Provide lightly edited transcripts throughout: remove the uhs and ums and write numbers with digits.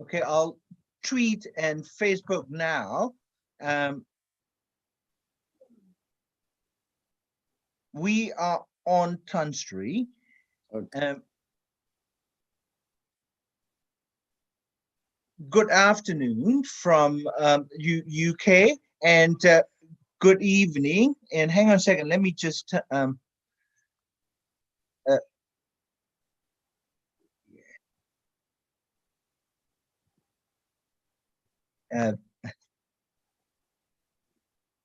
Okay, I'll tweet and Facebook now. We are on Tan Sri. Okay. Good afternoon from UK, and good evening. And hang on a second, let me just uh,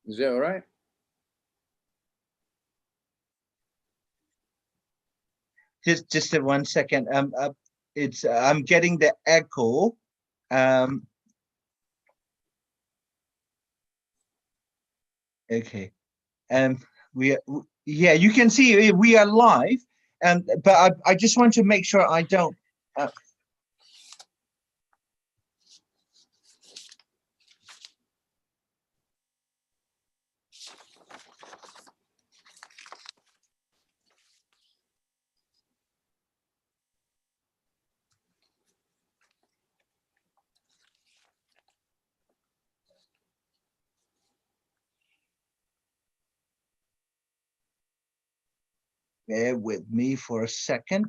Is that all right? just 1 second. It's I'm getting the echo. Okay. Yeah, you can see we are live, but I just want to make sure I don't. Bear with me for a second.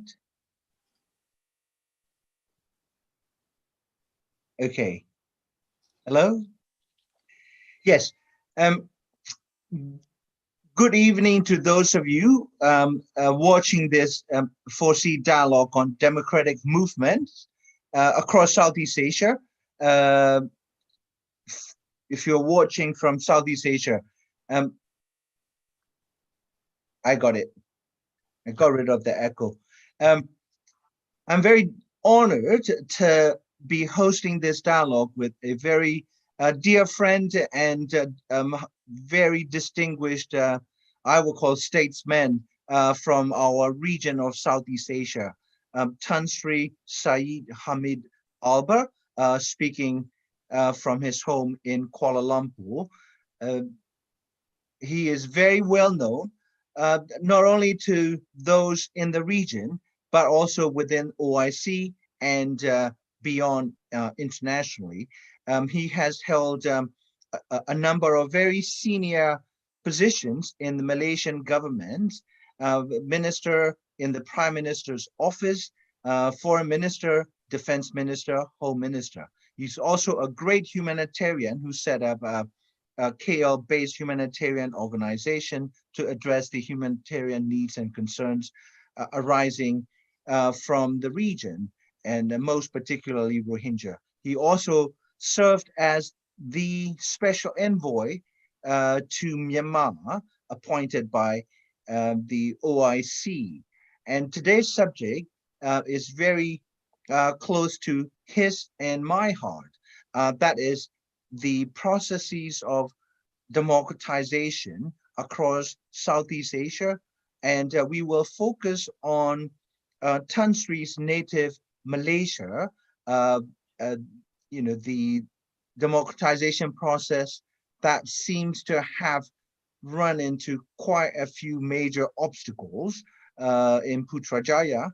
Okay. Hello? Yes. Good evening to those of you watching this FORSEA Dialogue on democratic movements across Southeast Asia. If you're watching from Southeast Asia, I got it. I got rid of the echo. I'm very honored to be hosting this dialogue with a very dear friend and very distinguished, I will call statesman from our region of Southeast Asia, Sri Sayed Hamid Albar, speaking from his home in Kuala Lumpur. He is very well known, not only to those in the region, but also within OIC and beyond internationally. He has held a number of very senior positions in the Malaysian government, minister in the Prime Minister's office, foreign minister, defense minister, home minister. He's also a great humanitarian who set up a KL-based humanitarian organization to address the humanitarian needs and concerns arising from the region, and most particularly Rohingya. He also served as the special envoy to Myanmar, appointed by the OIC. And today's subject is very close to his and my heart. That is the processes of democratization across Southeast Asia. And we will focus on Tan Sri's native Malaysia, uh, uh, the democratization process that seems to have run into quite a few major obstacles in Putrajaya.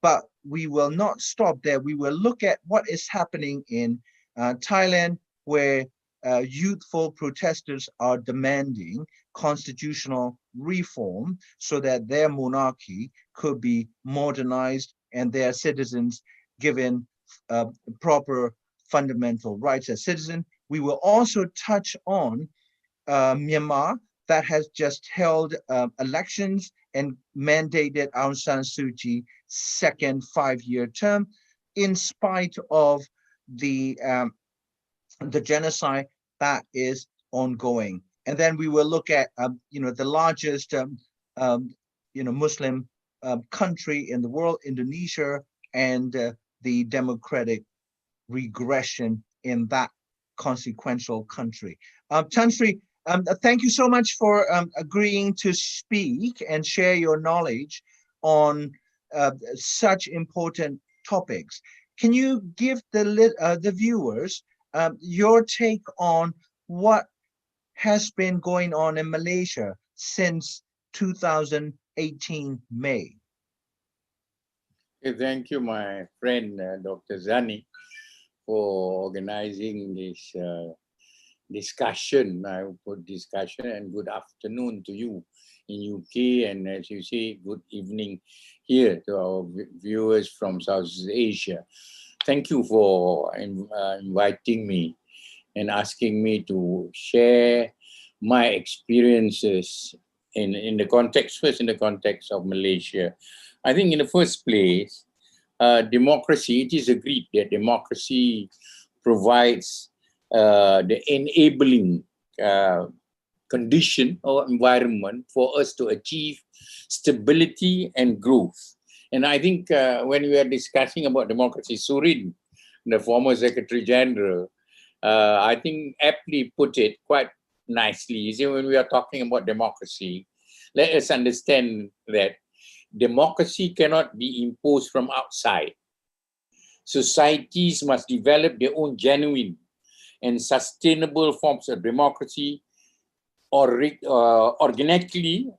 But we will not stop there. We will look at what is happening in Thailand, where youthful protesters are demanding constitutional reform so that their monarchy could be modernized and their citizens given proper fundamental rights as citizens. We will also touch on Myanmar, that has just held elections and mandated Aung San Suu Kyi's second 5-year term, in spite of the genocide that is ongoing. And then we will look at the largest Muslim country in the world, Indonesia, and the democratic regression in that consequential country. Tan Sri, thank you so much for agreeing to speak and share your knowledge on such important topics. Can you give the viewers your take on what has been going on in Malaysia since 2018 May? Okay, thank you, my friend, Dr. Zani. for organizing this discussion. I will put discussion, and good afternoon to you in UK, and as you say, good evening here to our viewers from Southeast Asia. Thank you for inviting me and asking me to share my experiences in the context, first in the context of Malaysia. I think in the first place, democracy, it is agreed that democracy provides the enabling condition or environment for us to achieve stability and growth. And I think when we are discussing about democracy, Surin, the former Secretary General, I think aptly put it quite nicely. You see, when we are talking about democracy, let us understand that democracy cannot be imposed from outside. Societies must develop their own genuine and sustainable forms of democracy, or organically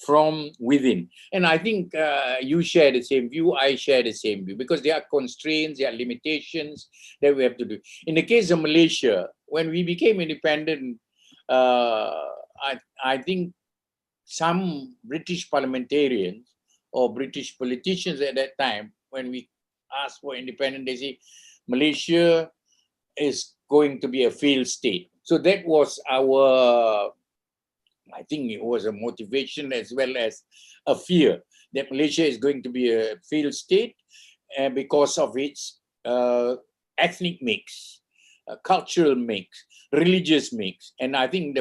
from within. And I think you share the same view, I share the same view, because there are constraints, there are limitations that we have to do. In the case of Malaysia, when we became independent, I think some British parliamentarians or British politicians at that time, when we asked for independence, they say Malaysia is going to be a failed state. So that was our, I think it was a motivation as well as a fear that Malaysia is going to be a failed state because of its ethnic mix, cultural mix, religious mix. And I think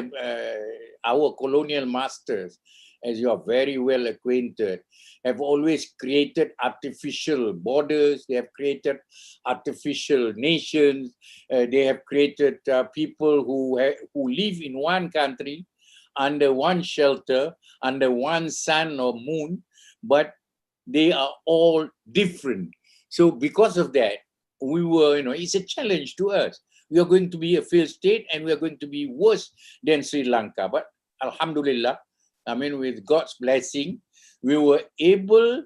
our colonial masters, as you are very well acquainted, have always created artificial borders. They have created artificial nations. They have created people who live in one country, under one shelter, under one sun or moon, but they are all different. So because of that, we were, it's a challenge to us. We are going to be a failed state, and we are going to be worse than Sri Lanka. But Alhamdulillah, I mean, with God's blessing, we were able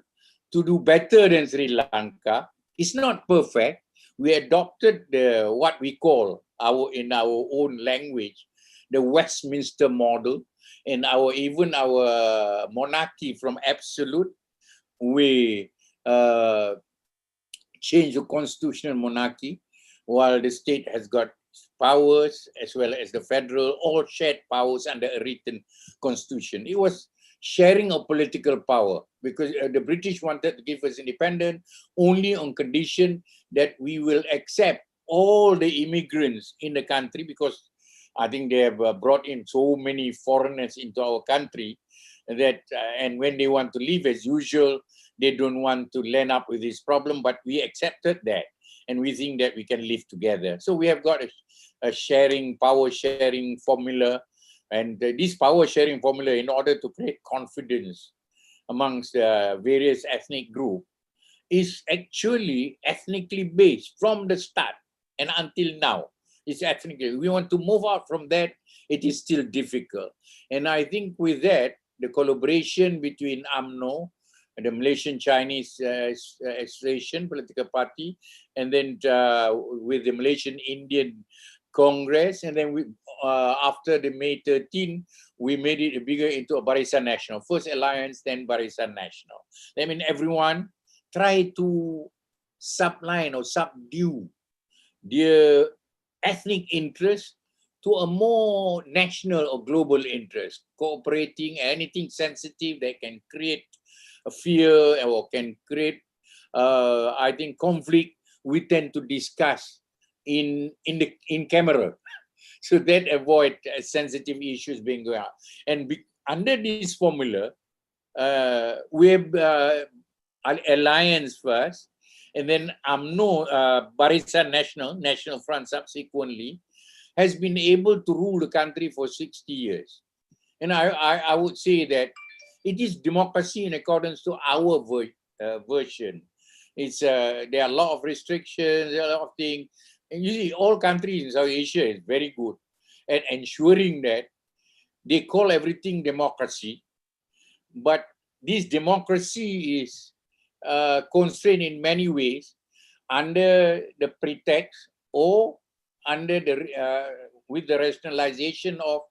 to do better than Sri Lanka. It's not perfect. We adopted what we call in our own language, the Westminster model, and even our monarchy from absolute, we changed to constitutional monarchy, while the state has got powers as well as the federal, all shared powers under a written constitution. It was sharing of political power, because the British wanted to give us independence only on condition that we will accept all the immigrants in the country, because I think they have brought in so many foreigners into our country that, and when they want to leave, as usual, they don't want to land up with this problem, but we accepted that. And we think that we can live together. So we have got a power sharing formula. And this power sharing formula, in order to create confidence amongst various ethnic groups, is actually ethnically based from the start and until now. It's ethnically. We want to move out from that. It is still difficult. And I think with that, the collaboration between UMNO, the Malaysian Chinese Association Political Party, and then with the Malaysian Indian Congress, and then after the May 13, we made it bigger into a Barisan Nasional. First Alliance, then Barisan Nasional. I mean, everyone try to subline or subdue their ethnic interest to a more national or global interest, cooperating, anything sensitive that can create a fear or can create, I think, conflict, we tend to discuss in camera, so that avoid sensitive issues being going on. And under this formula, we have Alliance first, and then UMNO, Barisan National Front subsequently, has been able to rule the country for 60 years. And I would say that it is democracy in accordance to our version. It's there are a lot of restrictions, there are a lot of things. And you see, all countries in South Asia is very good at ensuring that they call everything democracy, but this democracy is constrained in many ways under the pretext or under the with the rationalization of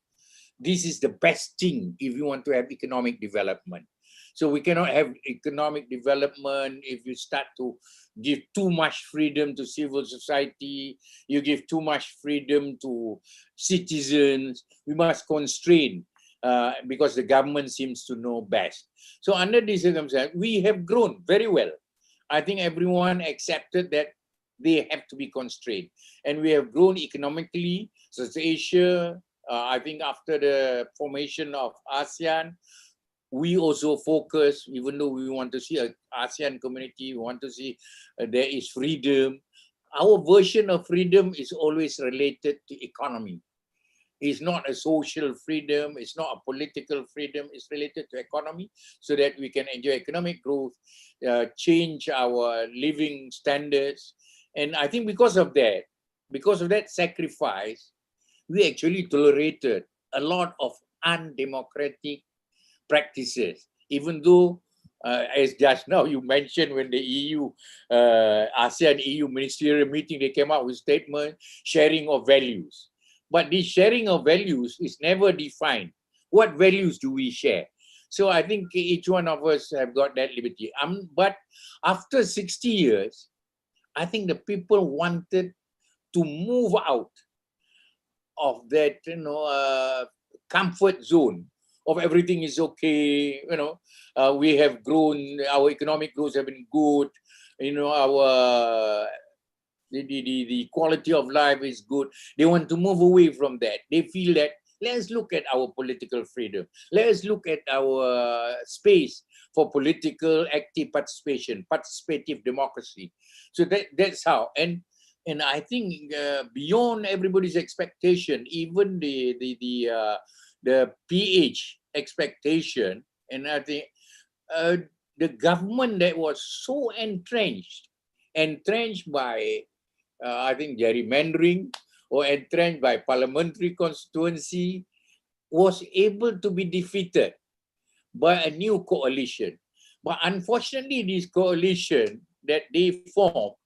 this is the best thing if you want to have economic development. So we cannot have economic development if you start to give too much freedom to civil society, you give too much freedom to citizens. We must constrain because the government seems to know best. So under these circumstances, we have grown very well. I think everyone accepted that they have to be constrained. And we have grown economically. South Asia, I think after the formation of ASEAN, we also focus, even though we want to see an ASEAN community, we want to see there is freedom. Our version of freedom is always related to economy. It's not a social freedom, it's not a political freedom, it's related to economy so that we can enjoy economic growth, change our living standards. And I think because of that sacrifice, we actually tolerated a lot of undemocratic practices, even though, as just now you mentioned, when the EU, ASEAN EU ministerial meeting, they came out with statement sharing of values. But this sharing of values is never defined. What values do we share? So I think each one of us have got that liberty. But after 60 years, I think the people wanted to move out of that, comfort zone of everything is okay, we have grown, our economic growth have been good, our the quality of life is good. They want to move away from that. They feel that let's look at our political freedom. Let's look at our space for political active participation, participative democracy. So that's how. And I think beyond everybody's expectation, even the PH expectation, and I think the government that was so entrenched by I think gerrymandering or entrenched by parliamentary constituency was able to be defeated by a new coalition. But unfortunately, this coalition that they formed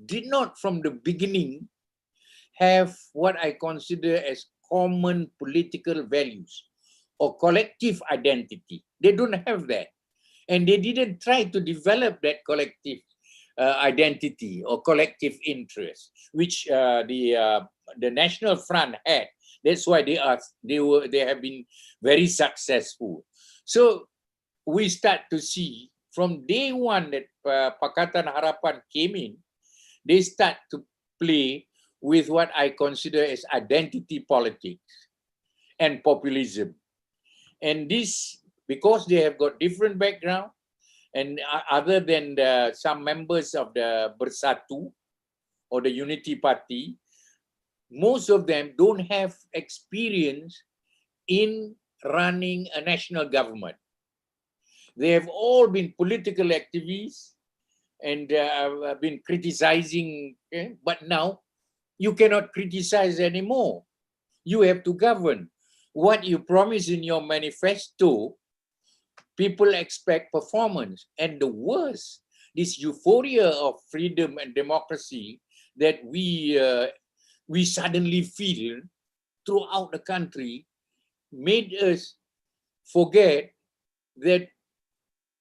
did not from the beginning have what I consider as common political values or collective identity. They don't have that. And they didn't try to develop that collective identity or collective interest, which the National Front had. That's why they have been very successful. So we start to see from day one that Pakatan Harapan came in, they start to play with what I consider as identity politics and populism. And this, because they have got different background, and other than some members of the Bersatu or the Unity Party, most of them don't have experience in running a national government. They have all been political activists and been criticizing, but now you cannot criticize anymore. You have to govern. What you promise in your manifesto, people expect performance. And the worst, this euphoria of freedom and democracy that we suddenly feel throughout the country made us forget that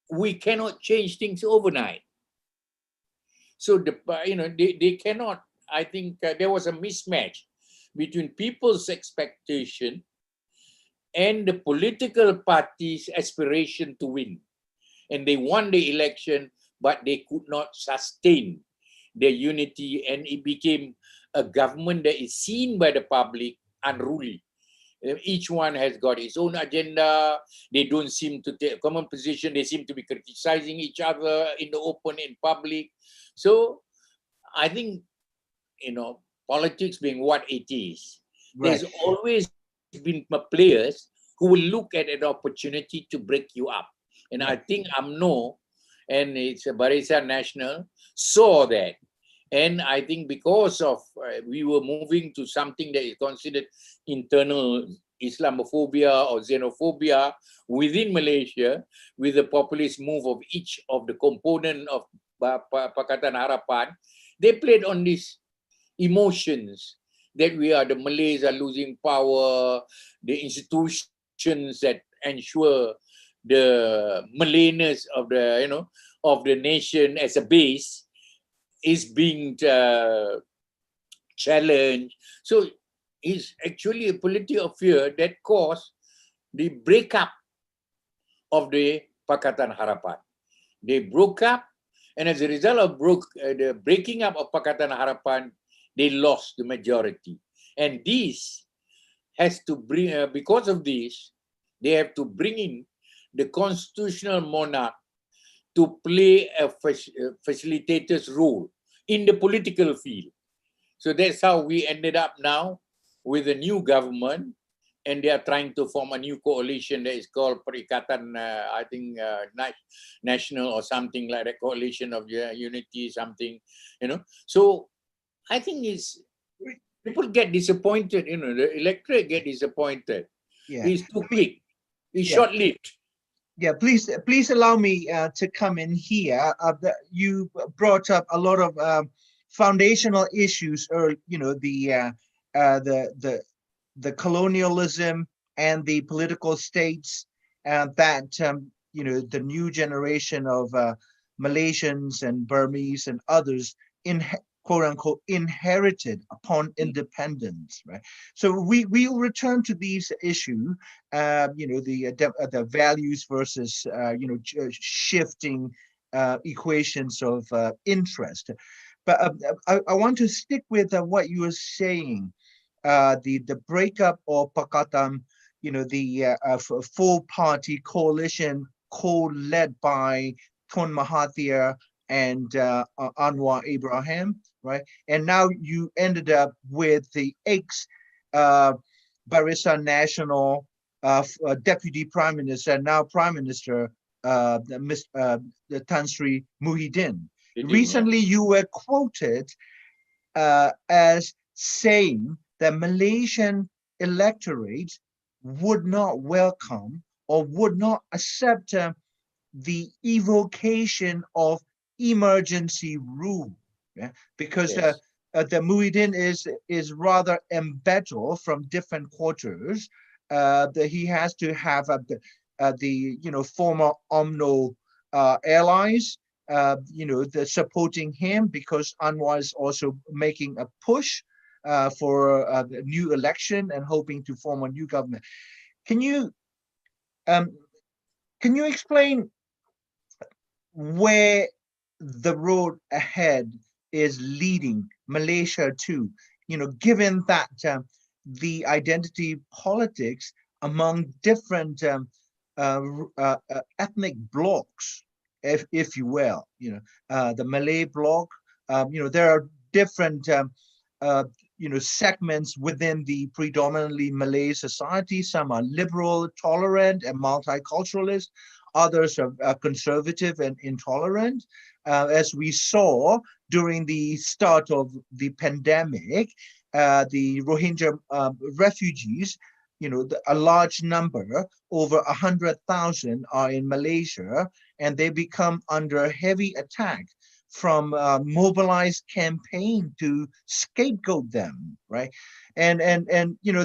we cannot change things overnight. So they cannot. I think there was a mismatch between people's expectation and the political party's aspiration to win. And they won the election, but they could not sustain their unity, and it became a government that is seen by the public unruly. Each one has got its own agenda. They don't seem to take a common position. They seem to be criticizing each other in the open, in public. So I think, politics being what it is, right, there's always been players who will look at an opportunity to break you up. And right, I think UMNO and it's Barisan Nasional saw that. And I think because of we were moving to something that is considered internal Islamophobia or xenophobia within Malaysia with the populist move of each of the component of Pakatan Harapan. They played on these emotions that the Malays are losing power, the institutions that ensure the Malayness of the nation as a base is being challenged. So it's actually a political of fear that caused the breakup of the Pakatan Harapan. They broke up, and as a result of the breaking up of Pakatan Harapan, they lost the majority. And this has to bring, because of this, they have to bring in the constitutional monarch to play a facilitator's role in the political field. So that's how we ended up now with a new government, and they are trying to form a new coalition that is called Perikatan, National or something like that, coalition of unity, something, So I think people get disappointed, the electorate get disappointed. Yeah. It's too quick. It's Yeah. short-lived. Yeah, please allow me to come in here. You brought up a lot of foundational issues, or the colonialism and the political states that the new generation of Malaysians and Burmese and others quote unquote inherited upon independence, right? So we'll return to these issues, the values versus shifting equations of interest. But I want to stick with what you were saying. The breakup of Pakatan, the four-party coalition co-led by Tun Mahathir and Anwar Ibrahim, right? And now you ended up with the Barisan National Deputy Prime Minister, now Prime Minister, the Tan Sri Muhyiddin. Recently, you were quoted as saying that Malaysian electorate would not welcome or would not accept the evocation of emergency rule, because Yes. the Muhyiddin is rather embattled from different quarters. That he has to have the former UMNO allies, the supporting him, because Anwar is also making a push for a new election and hoping to form a new government. Can you explain where the road ahead is leading Malaysia to, given that the identity politics among different ethnic blocks, if you will, the Malay bloc, there are different segments within the predominantly Malay society. Some are liberal, tolerant, and multiculturalist. Others are conservative and intolerant. As we saw during the start of the pandemic, the Rohingya refugees, a large number, over 100,000, are in Malaysia, and they become under heavy attack from mobilized campaign to scapegoat them, right? And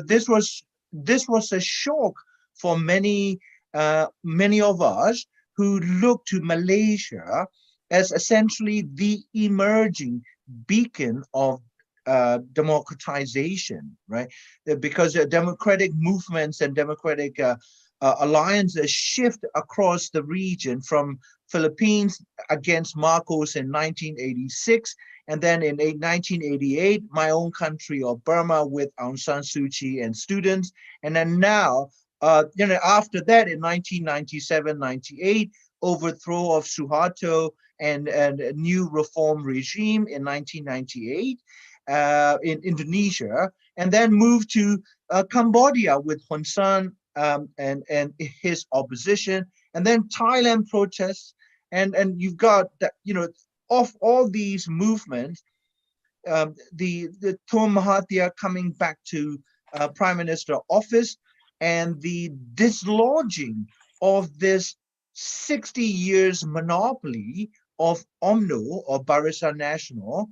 this was a shock for many of us who look to Malaysia as essentially the emerging beacon of democratization, right? Because democratic movements and democratic alliances shift across the region, from Philippines against Marcos in 1986, and then in 1988, my own country of Burma with Aung San Suu Kyi and students, and then now, after that in 1997-98, overthrow of Suharto and a new reform regime in 1998 in Indonesia, and then moved to Cambodia with Hun Sen and his opposition, and then Thailand protests, and you've got that, of all these movements, the Tun Mahathir coming back to Prime Minister office, and the dislodging of this 60 years monopoly of UMNO or Barisan Nasional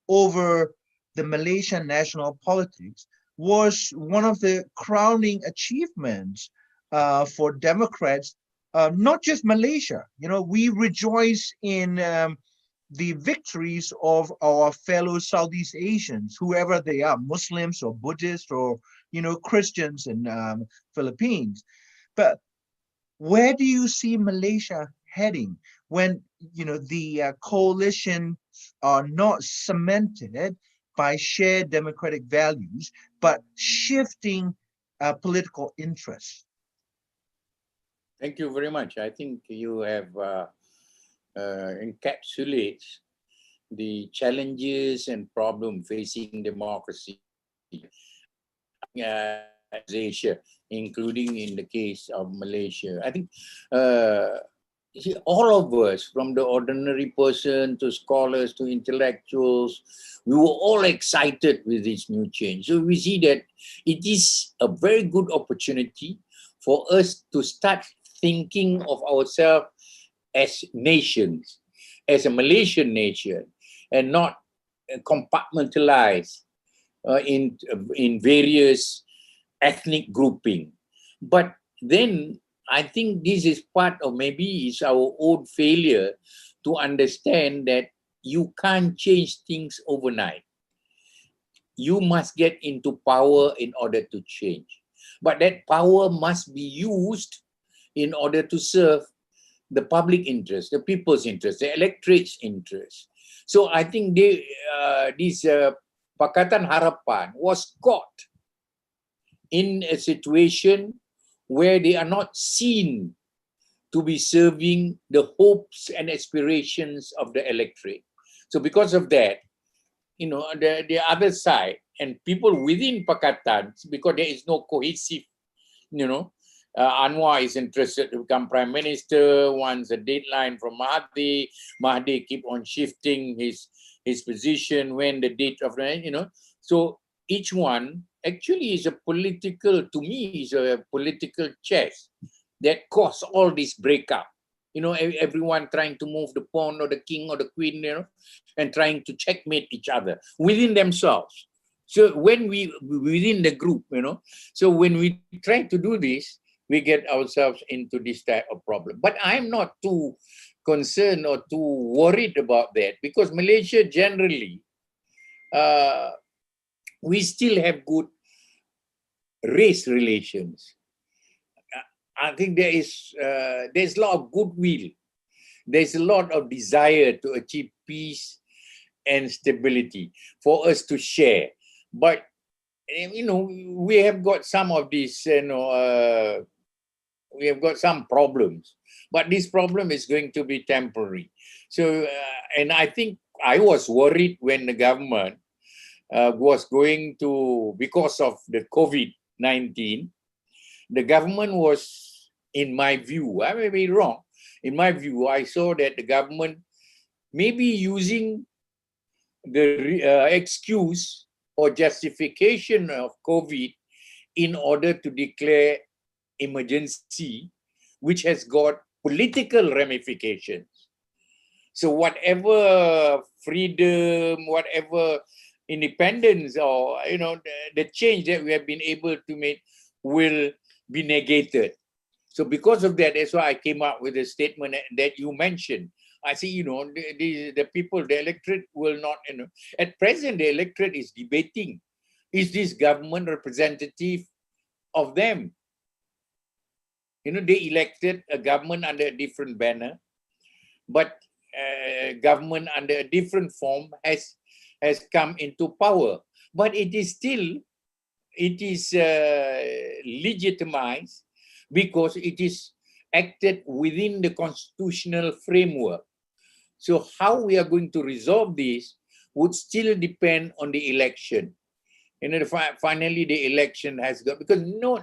over the Malaysian national politics was one of the crowning achievements for Democrats, not just Malaysia. You know, we rejoice in the victories of our fellow Southeast Asians, whoever they are, Muslims or Buddhists or, you know, Christians in Philippines. But where do you see Malaysia heading when, you know, the coalition are not cemented by shared democratic values, but shifting political interests? Thank you very much. I think you have encapsulates the challenges and problems facing democracy as Asia, including in the case of Malaysia. I think all of us, from the ordinary person to scholars to intellectuals, we were all excited with this new change. So we see that it is a very good opportunity for us to start thinking of ourselves as nations, as a Malaysian nation, and not compartmentalized in various ethnic grouping. But then I think this is part of maybe it's our own failure to understand that you can't change things overnight. You must get into power in order to change. But that power must be used in order to serve the public interest, the people's interest, the electorate's interest. So I think this Pakatan Harapan was caught in a situation where they are not seen to be serving the hopes and aspirations of the electorate. So because of that, you know, the other side and people within Pakatan, because there is no cohesive, you know, Anwar is interested to become prime minister, wants a deadline from Mahathir. Mahathir keep on shifting his position when the date of, you know. So each one actually is a political, to me, is a political chess that caused all this breakup. You know, everyone trying to move the pawn or the king or the queen, you know, and trying to checkmate each other within themselves. So when within the group, you know, so when we try to do this, we get ourselves into this type of problem. But I'm not too concerned or too worried about that, because Malaysia generally, we still have good race relations. I think there's a lot of goodwill. There's a lot of desire to achieve peace and stability for us to share. But, you know, we have got some of these, you know, we have got some problems. But this problem is going to be temporary. So, and I think I was worried when the government was going to, because of the COVID-19, the government was, in my view, I may be wrong, in my view, I saw that the government may be using the excuse or justification of COVID in order to declare emergency, which has got political ramifications. So whatever freedom, whatever independence, or, you know, the change that we have been able to make will be negated. So because of that, that's why I came up with a statement that you mentioned. I say, you know, the people, the electorate will not, you know, at present the electorate is debating, is this government representative of them? You know, they elected a government under a different banner, but government under a different form has come into power. But it is still, it is legitimized because it is acted within the constitutional framework. So how we are going to resolve this would still depend on the election. You know, finally the election has got, because none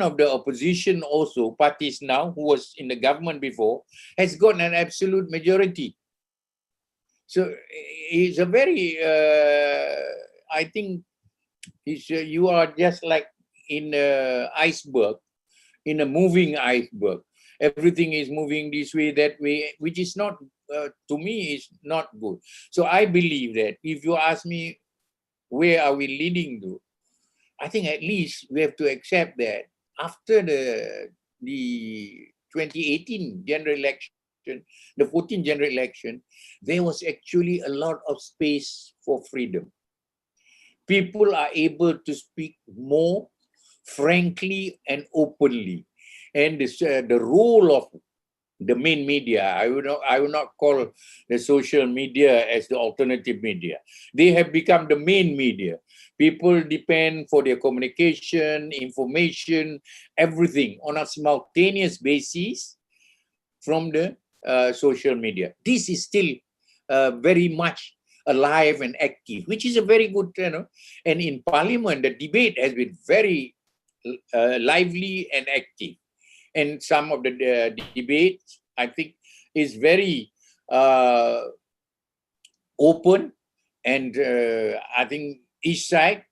of the opposition also parties now who was in the government before has got an absolute majority. So it's a very, I think, You are just like in an iceberg, in a moving iceberg. Everything is moving this way, that way, which is not, to me, is not good. So I believe that if you ask me, where are we leading to? I think at least we have to accept that after the 2018 general election, the 14th general election, there was actually a lot of space for freedom. People are able to speak more frankly and openly. And this, the role of the main media, I would not call the social media as the alternative media. They have become the main media. People depend for their communication, information, everything on a simultaneous basis from the social media. This is still very much alive and active, which is a very good, and in Parliament, the debate has been very lively and active. And some of the debates, I think, is very open, and I think each side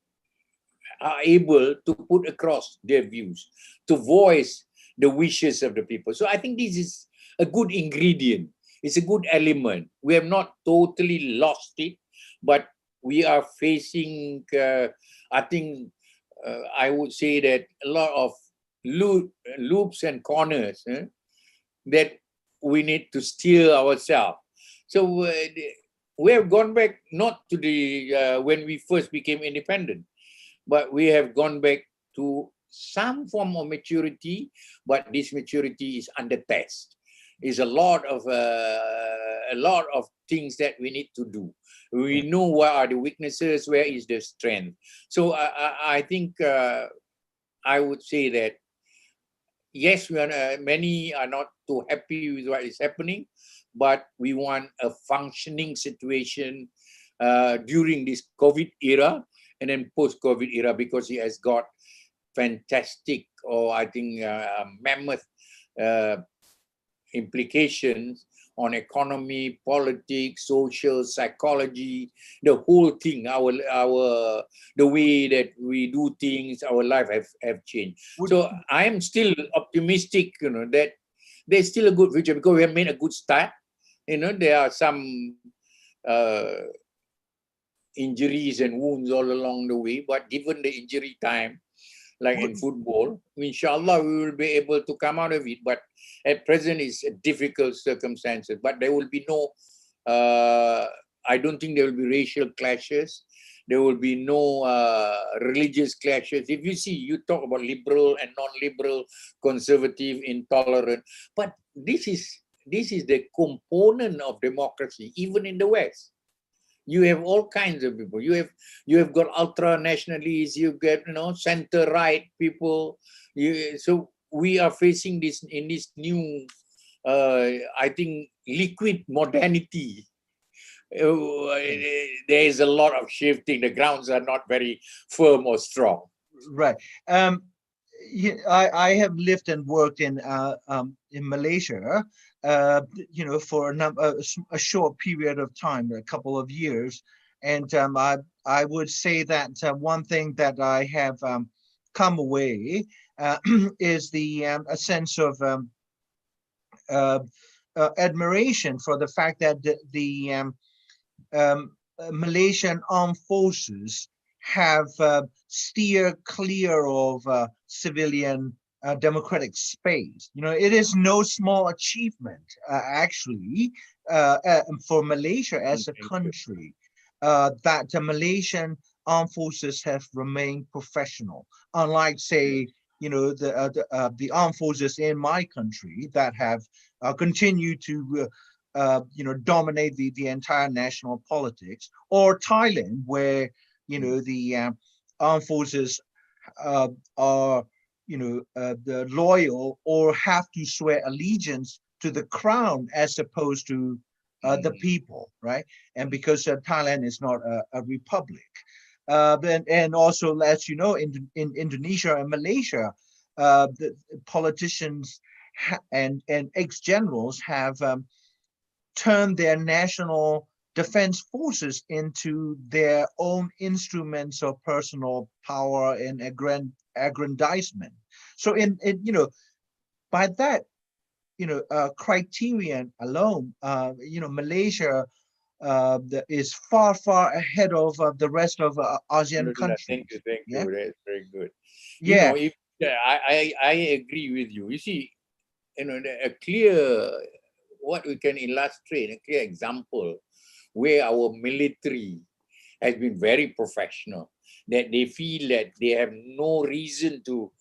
are able to put across their views, to voice the wishes of the people. So I think this is a good ingredient. It's a good element. We have not totally lost it, but we are facing, I think, I would say that a lot of loops and corners that we need to steer ourselves. So we have gone back not to the when we first became independent, but we have gone back to some form of maturity, but this maturity is under test. Is a lot of things that we need to do. We know what are the weaknesses, where is the strength. So I think I would say that yes, many are not too happy with what is happening, but we want a functioning situation during this COVID era and then post-COVID era, because it has got fantastic, or I think mammoth implications on economy, politics, social, psychology, the whole thing, the way that we do things, our life have changed. So I am still optimistic, that there's still a good future, because we have made a good start. There are some injuries and wounds all along the way, but given the injury time, like in football, inshallah, we will be able to come out of it. But at present, it's difficult circumstances. But there will be no, I don't think there will be racial clashes. There will be no religious clashes. If you see, you talk about liberal and non-liberal, conservative, intolerant. But this is the component of democracy, even in the West. You have all kinds of people. You have got ultra nationalists. You get center right people. So we are facing this in this new, I think, liquid modernity. There is a lot of shifting. The grounds are not very firm or strong. Right. I have lived and worked in Malaysia, for a short period of time, a couple of years, and I would say that one thing that I have come away is a sense of admiration for the fact that the Malaysian armed forces have steered clear of civilian democratic space. It is no small achievement, actually, for Malaysia as a country, that the Malaysian armed forces have remained professional, unlike, say, the armed forces in my country that have continued to dominate the entire national politics, or Thailand, where the armed forces are the loyal or have to swear allegiance to the crown as opposed to the people, right? And because Thailand is not a republic, and also, as you know, in Indonesia and Malaysia, the politicians and ex-generals have turned their national defense forces into their own instruments of personal power and aggrandizement. So by that, criterion alone, Malaysia is far, far ahead of the rest of ASEAN Thank countries. you, thank Yeah, you. That's very good. yeah, If I agree with you. You see, a clear, what we can illustrate, a clear example where our military has been very professional, that they feel that they have no reason to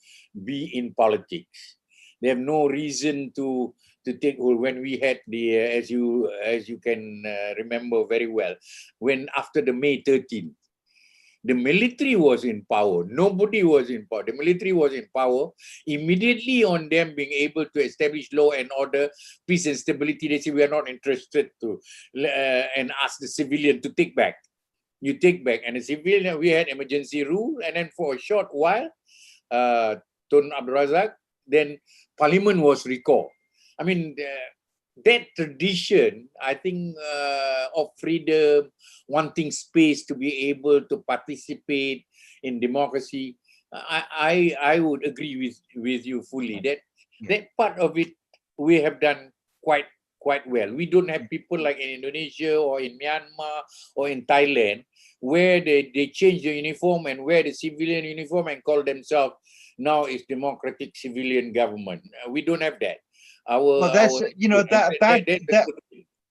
be in politics. They have no reason to take hold. When we had the, as you can remember very well, when after the May 13th, the military was in power. Nobody was in power. The military was in power. Immediately on them being able to establish law and order, peace and stability, they say, we are not interested to, and ask the civilian to take back. You take back. And the civilian, we had emergency rule. And then for a short while, Tun Abdul Razak, then parliament was recalled. I mean, that tradition, I think, of freedom, wanting space to be able to participate in democracy, I would agree with you fully that that part of it we have done quite well. We don't have people like in Indonesia or in Myanmar or in Thailand where they change the uniform and wear the civilian uniform and call themselves now is democratic civilian government. We don't have that. well, that's that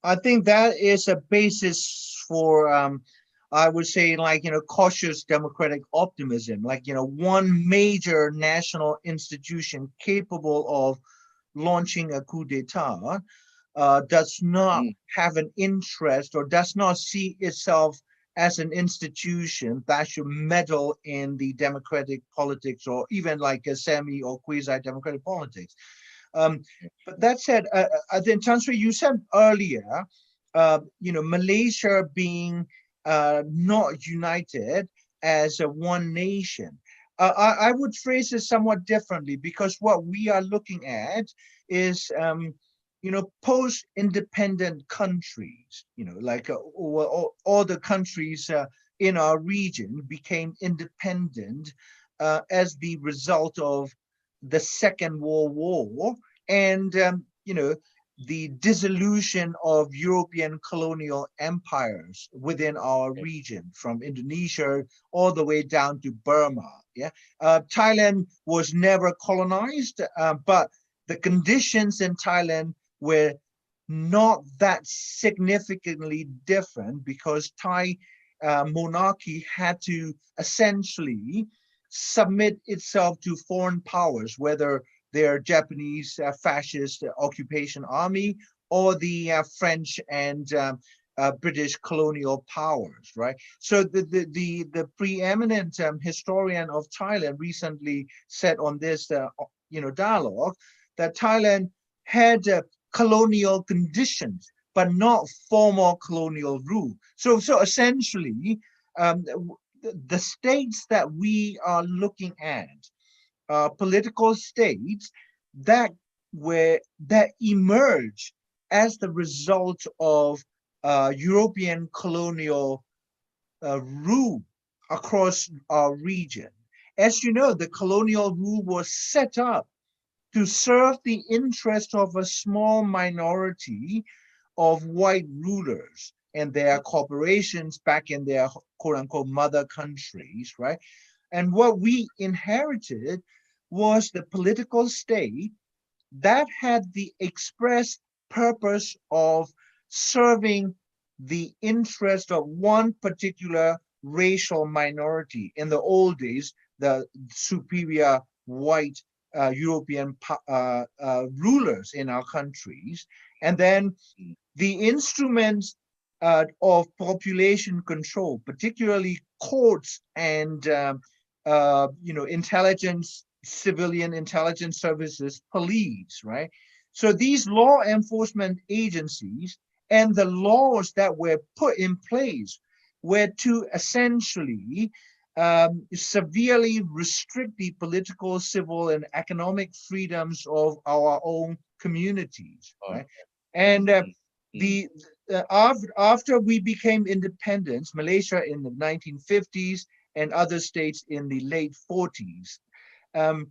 I think that is a basis for I would say, like, cautious democratic optimism, like, one major national institution capable of launching a coup d'etat does not have an interest or does not see itself as an institution that should meddle in the democratic politics or even like a semi or quasi-democratic politics. But that said, I think, Tan Sri, you said earlier, Malaysia being not united as a one nation. I would phrase it somewhat differently, because what we are looking at is, post-independent countries, like all the countries in our region became independent as the result of the Second World War and, the dissolution of European colonial empires within our region, from Indonesia all the way down to Burma. Yeah, Thailand was never colonized, but the conditions in Thailand were not that significantly different, because Thai monarchy had to essentially submit itself to foreign powers, whether they're Japanese fascist occupation army or the French and British colonial powers, right? So the preeminent historian of Thailand recently said on this dialogue that Thailand had colonial conditions, but not formal colonial rule. So essentially, the states that we are looking at, political states that emerged as the result of European colonial rule across our region. As you know, the colonial rule was set up to serve the interest of a small minority of white rulers and their corporations back in their quote-unquote mother countries, right? And what we inherited was the political state that had the express purpose of serving the interest of one particular racial minority. In the old days, the superior white European rulers in our countries. And then the instruments of population control, particularly courts and intelligence, civilian intelligence services, police, right? So these law enforcement agencies and the laws that were put in place were to essentially severely restrict the political, civil, and economic freedoms of our own communities, right? And after we became independent, Malaysia in the 1950s and other states in the late 40s, um,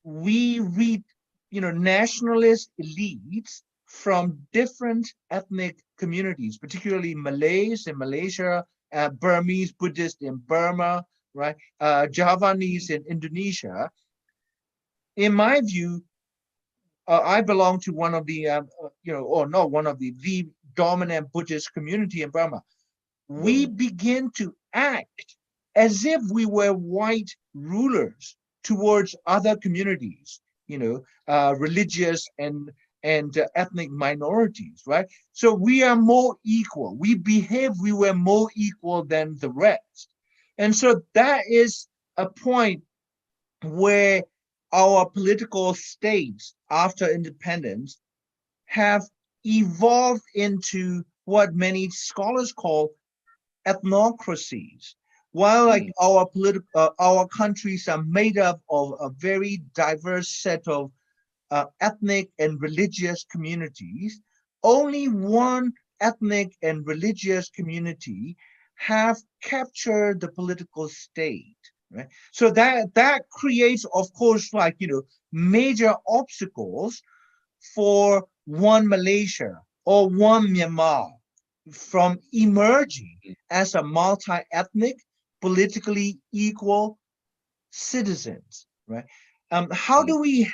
we read, nationalist elites from different ethnic communities, particularly Malays in Malaysia, Burmese Buddhists in Burma, right? Javanese in Indonesia. In my view, I belong to one of the, or not one of the dominant Buddhist community in Burma. We begin to act as if we were white rulers towards other communities, religious and ethnic minorities, right? So we are more equal. We behave, we were more equal than the rest. And so that is a point where our political states after independence have evolved into what many scholars call ethnocracies. While like our countries are made up of a very diverse set of ethnic and religious communities, only one ethnic and religious community have captured the political state. Right? So that creates, of course, major obstacles for one Malaysia or one Myanmar from emerging as a multi-ethnic, politically equal citizens, right? How do we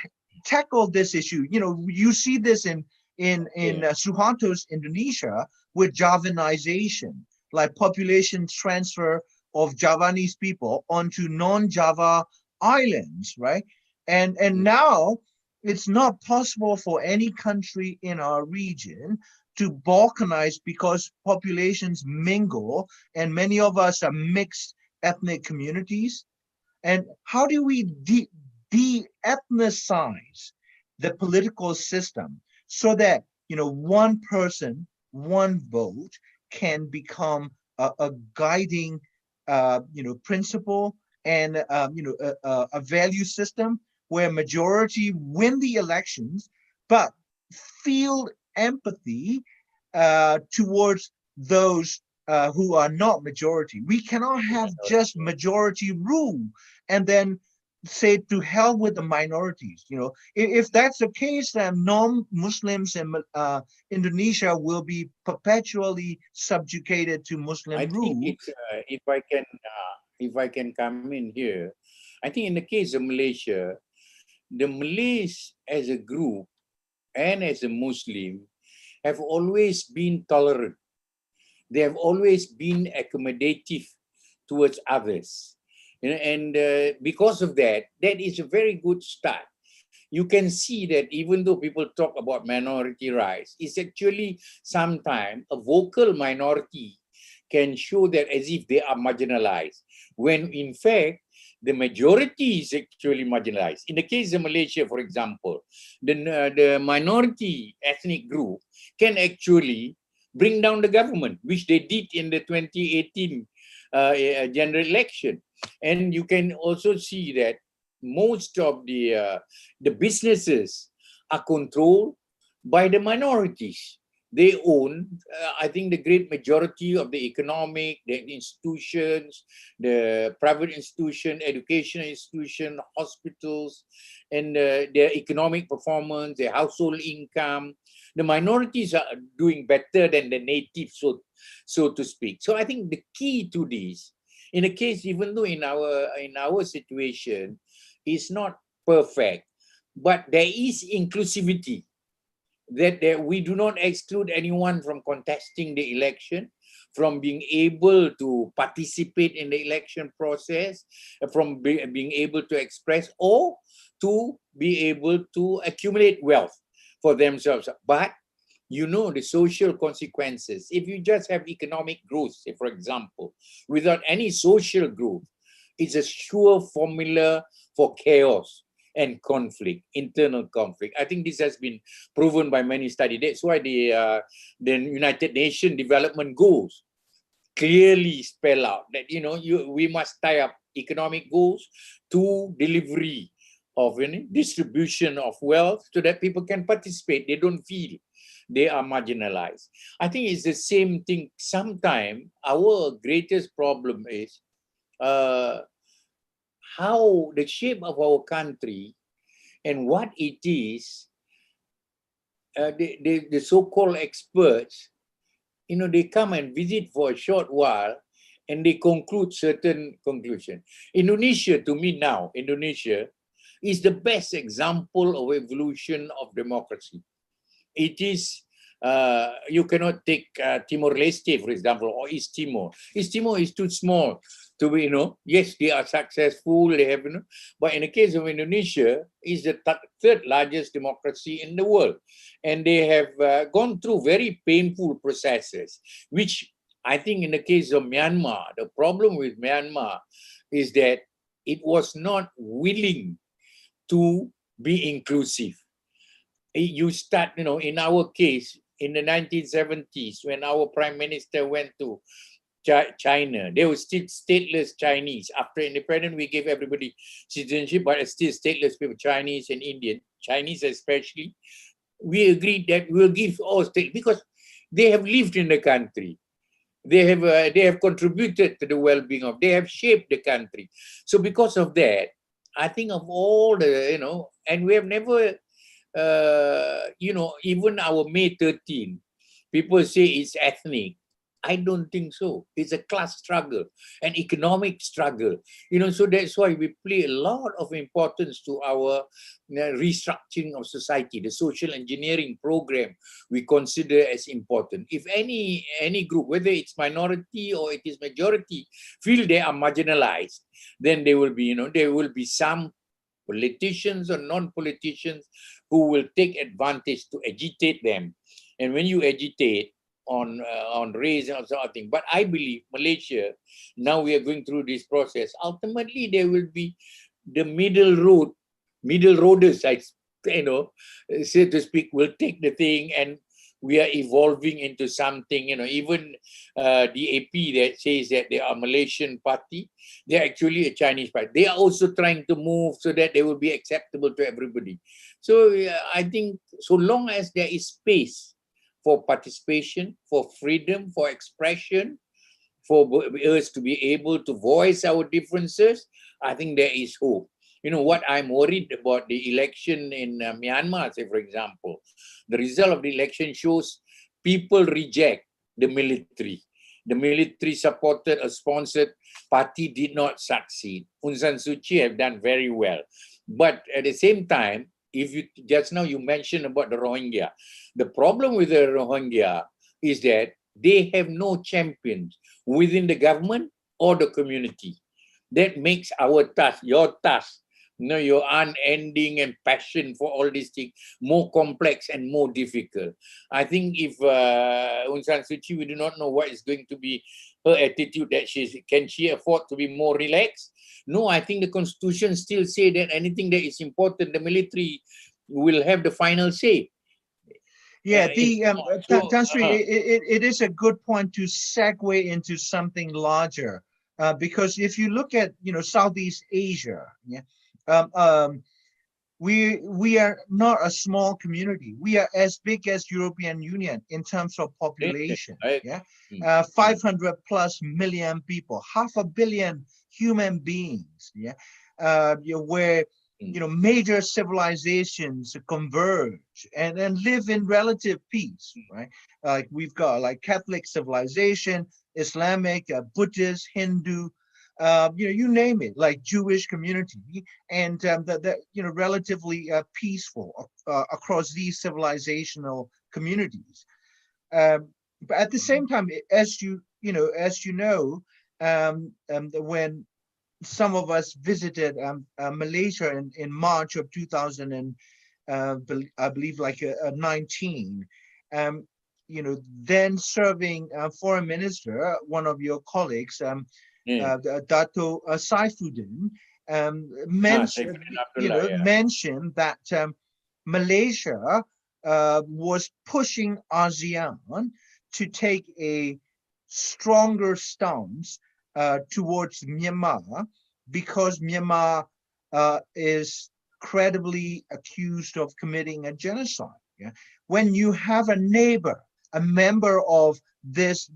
tackle this issue? You see this in Suharto's Indonesia with Javanization, like population transfer of Javanese people onto non-Java islands, right? And now it's not possible for any country in our region to balkanize because populations mingle and many of us are mixed ethnic communities. And how do we de-ethnicize the political system so that, one person, one vote can become a guiding, principle and, a value system where majority win the elections, but feel empathy towards those who are not majority. We cannot have just majority rule and then say to hell with the minorities. If that's the case, then non-Muslims in Indonesia will be perpetually subjugated to Muslim I rule. think it's, if I can come in here, I think in the case of Malaysia, the Malays as a group and as a Muslim have always been tolerant. They have always been accommodative towards others. And because of that, that is a very good start. You can see that even though people talk about minority rights, it's actually sometimes a vocal minority can show that as if they are marginalized, when in fact, the majority is actually marginalized. In the case of Malaysia, for example, the minority ethnic group can actually bring down the government, which they did in the 2018 general election. And you can also see that most of the businesses are controlled by the minorities. They own, I think, the great majority of the economic, the institutions, the private institution, educational institution, hospitals, and their economic performance, their household income. The minorities are doing better than the natives, so to speak. So I think the key to this, in a case, even though in our situation, is not perfect, but there is inclusivity. That we do not exclude anyone from contesting the election, from being able to participate in the election process, from being able to express or to be able to accumulate wealth for themselves. But the social consequences. If you just have economic growth, say, for example, without any social growth, it's a sure formula for chaos and conflict, internal conflict. I think this has been proven by many studies. That's why the United Nations Development Goals clearly spell out that we must tie up economic goals to delivery of distribution of wealth so that people can participate. They don't feel they are marginalized. I think it's the same thing. Sometimes our greatest problem is how the shape of our country and what it is, the so-called experts, they come and visit for a short while and they conclude certain conclusion. Indonesia, to me now, Indonesia is the best example of evolution of democracy. It is, you cannot take Timor-Leste, for example, or East Timor. East Timor is too small to be, yes, they are successful, they have, but in the case of Indonesia, is the third largest democracy in the world. And they have gone through very painful processes, which I think in the case of Myanmar, the problem with Myanmar is that it was not willing to be inclusive. You start, in our case, in the 1970s, when our prime minister went to China, they were still stateless Chinese. After independence, we gave everybody citizenship, but it's still stateless people, Chinese and Indian, Chinese especially. We agreed that we'll give all state because they have lived in the country. They have contributed to the well-being of, they have shaped the country. So because of that, I think of all the, and we have never, even our May 13, people say it's ethnic. I don't think so. It's a class struggle, an economic struggle. So that's why we play a lot of importance to our restructuring of society, the social engineering program we consider as important. If any group, whether it's minority or it is majority, feel they are marginalized, then there will be some politicians or non-politicians who will take advantage to agitate them. And when you agitate on race and sort of thing, but I believe Malaysia, now we are going through this process, ultimately there will be the middle roaders, so to speak, will take the thing, and we are evolving into something, even DAP that says that they are Malaysian party, they're actually a Chinese party. They are also trying to move so that they will be acceptable to everybody. So I think so long as there is space for participation, for freedom, for expression, for us to be able to voice our differences, I think there is hope. What I'm worried about the election in Myanmar, say, for example, the result of the election shows people reject the military. The military supported or sponsored party did not succeed. Aung San Suu Kyi have done very well. But at the same time, if you just now you mentioned about the Rohingya, the problem with the Rohingya is that they have no champions within the government or the community. That makes our task, your task, your unending and passion for all these things more complex and more difficult. I think if Aung San Suu Kyi, we do not know what is going to be her attitude, that can she afford to be more relaxed? No, I think the constitution still say that anything that is important, the military will have the final say. Yeah, Tan Sri, it is a good point to segue into something larger, because if you look at Southeast Asia, we are not a small community. We are as big as European Union in terms of population. 500 plus million people, 500 million human beings. Where major civilizations converge and live in relative peace, right? Like we've got like Catholic civilization, Islamic, Buddhist, Hindu, you name it, like Jewish community, and relatively peaceful across these civilizational communities. But at the same time, as you know, when some of us visited Malaysia in March of 2000 and I believe 19, then serving foreign minister, one of your colleagues, Dato Saifuddin, mentioned that Malaysia was pushing ASEAN to take a stronger stance towards Myanmar, because Myanmar is credibly accused of committing a genocide. Yeah, when you have a neighbor, a member of this,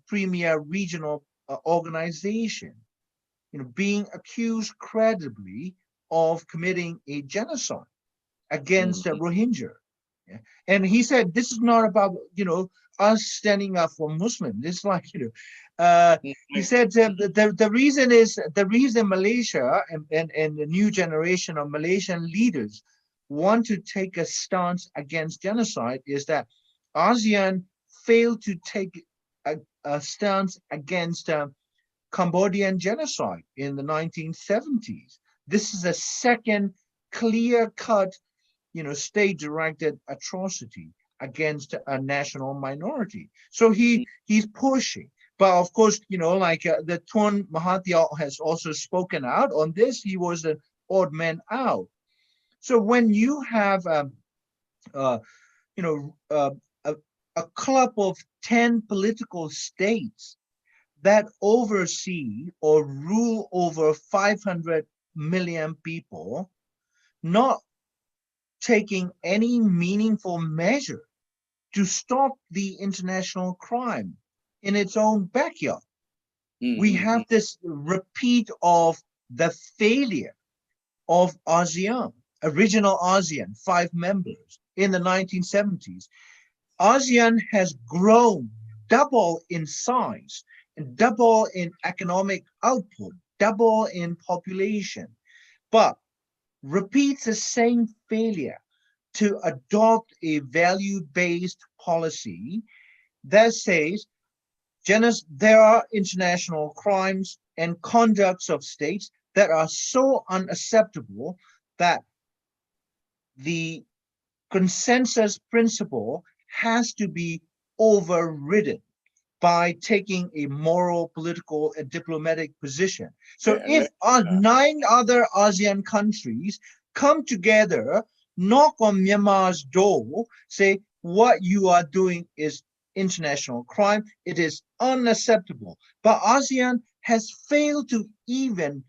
premier regional organization, being accused credibly of committing a genocide against a Mhm. Rohingya. Yeah? And he said, this is not about, us standing up for Muslims. It's like, he said the reason Malaysia and the new generation of Malaysian leaders want to take a stance against genocide is that ASEAN failed to take a stance against Cambodian genocide in the 1970s. This is a second clear-cut, state-directed atrocity against a national minority. So he's pushing. But of course, like the Tun Mahathir has also spoken out on this. He was an odd man out. So when you have, uh, you know, uh, a, a club of 10 political states that oversee or rule over 500 million people, not taking any meaningful measure to stop the international crime in its own backyard. We have Mhm. this repeat of the failure of ASEAN, original ASEAN, 5 members in the 1970s. ASEAN has grown double in size, double in economic output, double in population, but repeats the same failure to adopt a value-based policy that says there are international crimes and conducts of states that are so unacceptable that the consensus principle has to be overridden by taking a moral, political, and diplomatic position. So Le- if le- 9 other ASEAN countries come together, knock on Myanmar's door, say what you are doing is international crime, it is unacceptable. But ASEAN has failed to even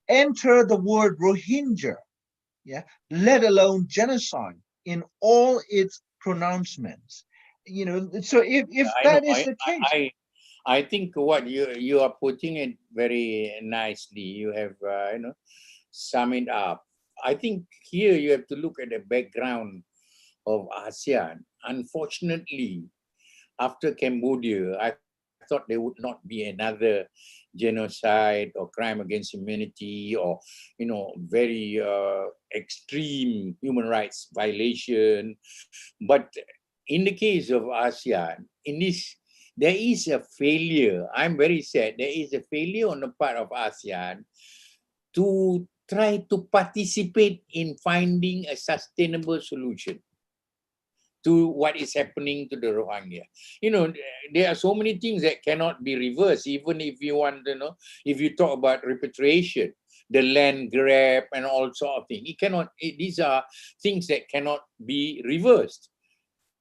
enter the word Rohingya, yeah, let alone genocide in all its pronouncements. So if I know. that is the case, I think what you are putting it very nicely. You have sum it up. I think here you have to look at the background of ASEAN. Unfortunately, after Cambodia, I thought there would not be another genocide or crime against humanity or very extreme human rights violation. But in the case of ASEAN, there is a failure. I'm very sad. There is a failure on the part of ASEAN to try to participate in finding a sustainable solution to what is happening to the Rohingya. There are so many things that cannot be reversed, even if you want, if you talk about repatriation, the land grab and all sort of things. These are things that cannot be reversed.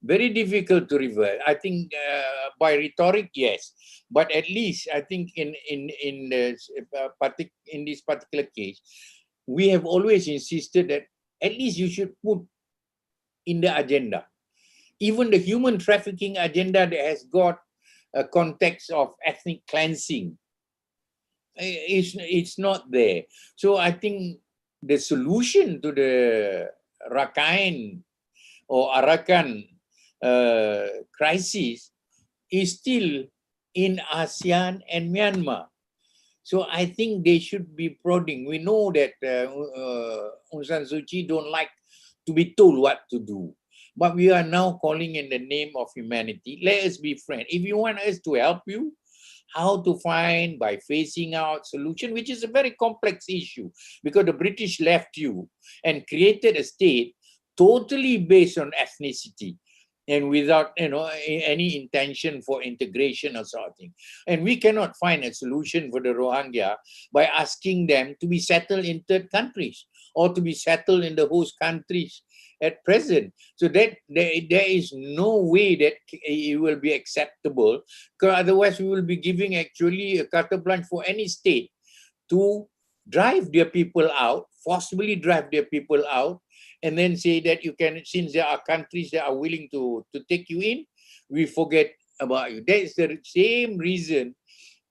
Very difficult to reverse. I think by rhetoric, yes, but at least I think in this particular case, we have always insisted that at least you should put in the agenda, even the human trafficking agenda that has got a context of ethnic cleansing. It's not there. So I think the solution to the Rakhine or Arakan crisis is still in ASEAN and Myanmar. So I think they should be prodding. We know that Aung San Suu Kyi don't like to be told what to do. But we are now calling in the name of humanity. Let us be friends. If you want us to help you, how to find by phasing out solution, which is a very complex issue because the British left you and created a state totally based on ethnicity and without any intention for integration or something. And we cannot find a solution for the Rohingya by asking them to be settled in third countries or to be settled in the host countries at present. So that there is no way that it will be acceptable, because otherwise we will be giving actually a carte blanche for any state to drive their people out, forcibly drive their people out, and then say that you can, since there are countries that are willing to take you in, we forget about you. That is the same reason,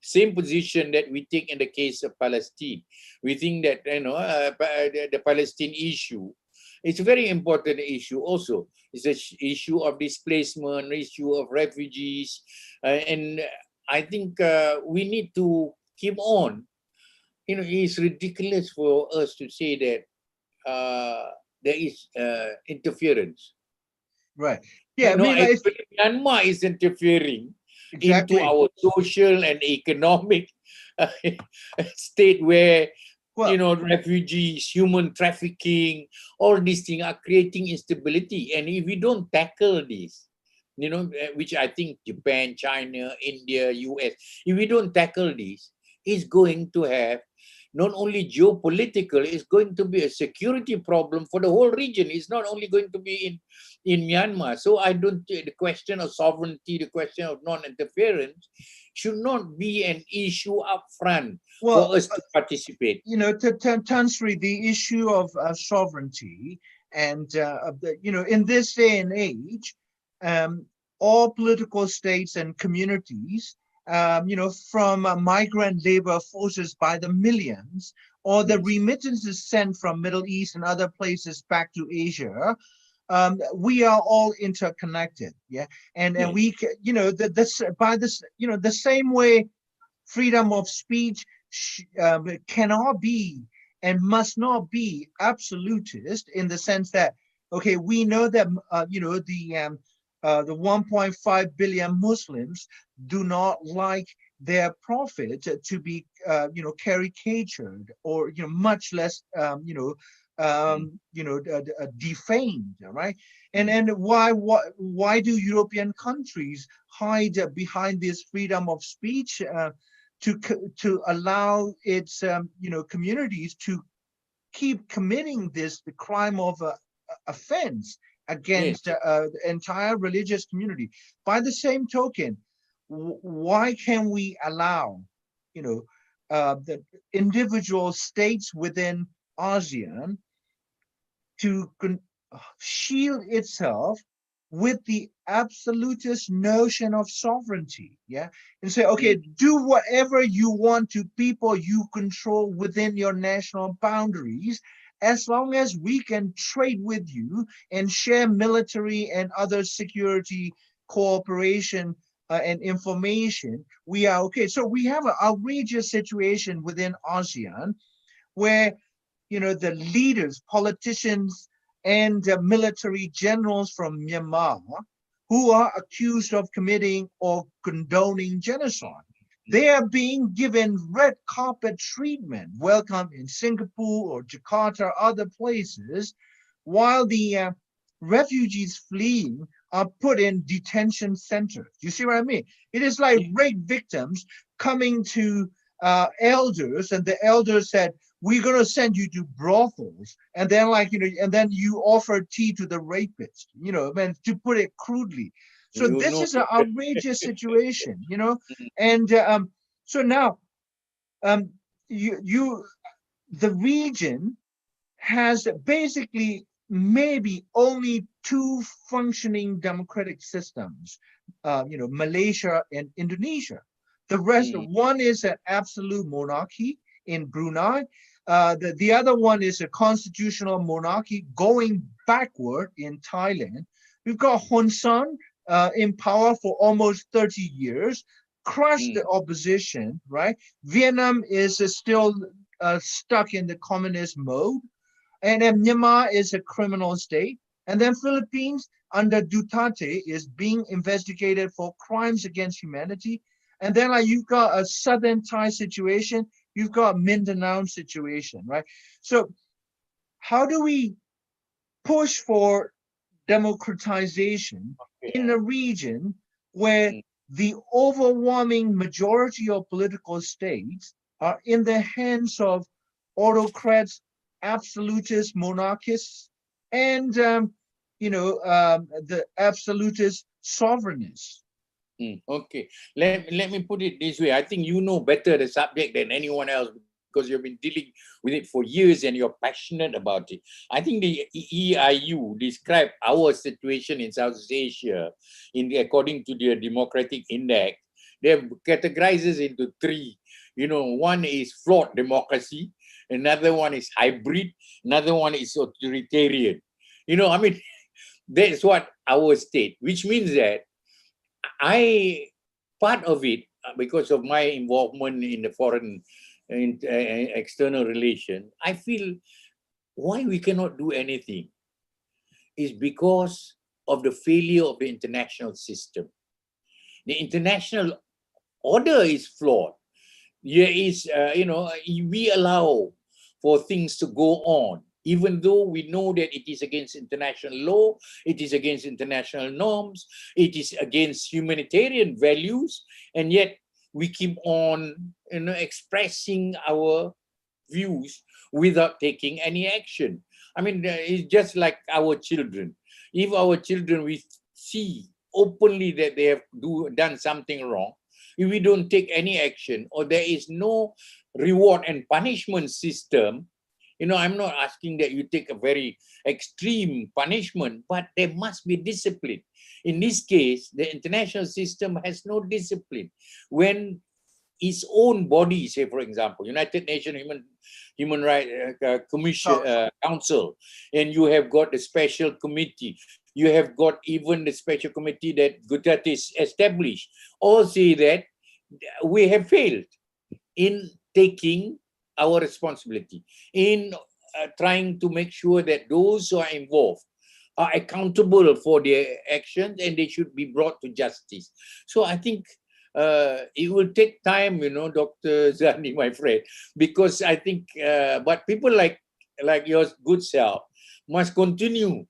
same position that we take in the case of Palestine. We think that the Palestine issue, it's a very important issue also. It's an issue of displacement, issue of refugees, and I think we need to keep on. It's ridiculous for us to say that there is interference. Right. Yeah. I mean, Actually, Myanmar is interfering exactly into our social and economic state where, refugees, human trafficking, all these things are creating instability. And if we don't tackle this, which I think Japan, China, India, US, if we don't tackle this, it's going to have not only geopolitical, it's going to be a security problem for the whole region. It's not only going to be in Myanmar. So I don't, the question of sovereignty, the question of non-interference should not be an issue up front for us to participate. Tansri, the issue of sovereignty and, in this day and age, all political states and communities, from migrant labor forces by the millions, or the remittances sent from Middle East and other places back to Asia, we are all interconnected. Yeah, and we, the same way, freedom of speech cannot be and must not be absolutist, in the sense that, okay, we know that the 1.5 billion Muslims do not like their prophet to be, caricatured, or, much less, defamed, right? And why do European countries hide behind this freedom of speech to allow its, communities to keep committing the crime of offense against the entire religious community? By the same token, why can we allow, the individual states within ASEAN to shield itself with the absolutist notion of sovereignty, and say, okay, do whatever you want to people you control within your national boundaries, as long as we can trade with you and share military and other security cooperation and information, we are okay. So we have an outrageous situation within ASEAN where, the leaders, politicians, and military generals from Myanmar who are accused of committing or condoning genocide, they are being given red carpet treatment, welcome in Singapore or Jakarta or other places, while the refugees fleeing are put in detention centers. You see what I mean? It is like rape victims coming to elders, and the elders said, we're going to send you to brothels, and then and then you offer tea to the rapist, to put it crudely. So this is an outrageous situation, and so now the region has basically maybe only two functioning democratic systems, Malaysia and Indonesia. The rest, one is an absolute monarchy in Brunei. The other one is a constitutional monarchy going backward in Thailand. We've got Hun Sen in power for almost 30 years, crushed the opposition, right? Vietnam is still stuck in the communist mode. And then Myanmar is a criminal state. And then Philippines under Duterte is being investigated for crimes against humanity. And then you've got a southern Thai situation. You've got Mindanao situation, right? So how do we push for democratization in a region where the overwhelming majority of political states are in the hands of autocrats, absolutist monarchists, and the absolutist sovereignists? Okay, let me put it this way. I think you know better the subject than anyone else, because you've been dealing with it for years and you're passionate about it. I think the EIU described our situation in Southeast Asia according to their democratic index. They have categorizes into three. One is flawed democracy, another one is hybrid, another one is authoritarian. I mean, that's what our state, which means that part of it, because of my involvement in the foreign external relation, I feel why we cannot do anything is because of the failure of the international system. The international order is flawed. There is, we allow for things to go on, even though we know that it is against international law, it is against international norms, it is against humanitarian values, and yet we keep on, expressing our views without taking any action. I mean, it's just like our children. If our children, we see openly that they have done something wrong, if we don't take any action, or there is no reward and punishment system, I'm not asking that you take a very extreme punishment, but there must be discipline. In this case, the international system has no discipline. When its own body, say for example, United Nations Human Rights Council, and you have got the special committee, you have got even the special committee that Duterte established, all say that we have failed in taking our responsibility, in trying to make sure that those who are involved are accountable for their actions and they should be brought to justice. So I think it will take time, Dr. Zani, my friend, because I think, but people like your good self must continue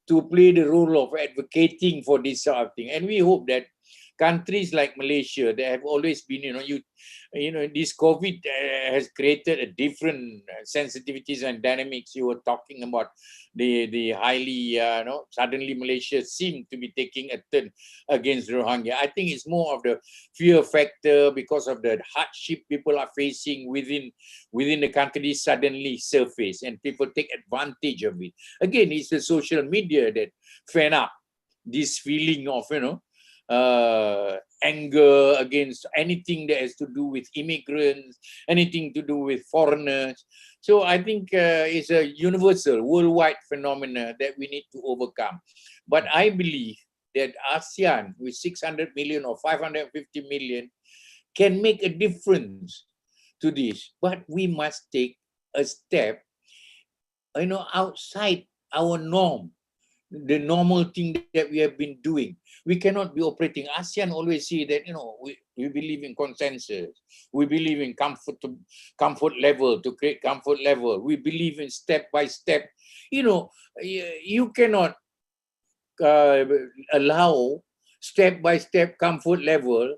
to play the role of advocating for this sort of thing. And we hope that countries like Malaysia, they have always been, this COVID has created a different sensitivities and dynamics. You were talking about the highly, suddenly Malaysia seemed to be taking a turn against Rohingya. I think it's more of the fear factor because of the hardship people are facing within the country suddenly surface and people take advantage of it. Again, it's the social media that fan up this feeling of, anger against anything that has to do with immigrants, anything to do with foreigners. So I think it's a universal, worldwide phenomena that we need to overcome. But I believe that ASEAN with 600 million or 550 million can make a difference to this. But we must take a step, outside our norm, the normal thing that we have been doing. We cannot be operating. ASEAN always say that, we believe in consensus. We believe in comfort level, to create comfort level. We believe in step by step. You cannot allow step by step comfort level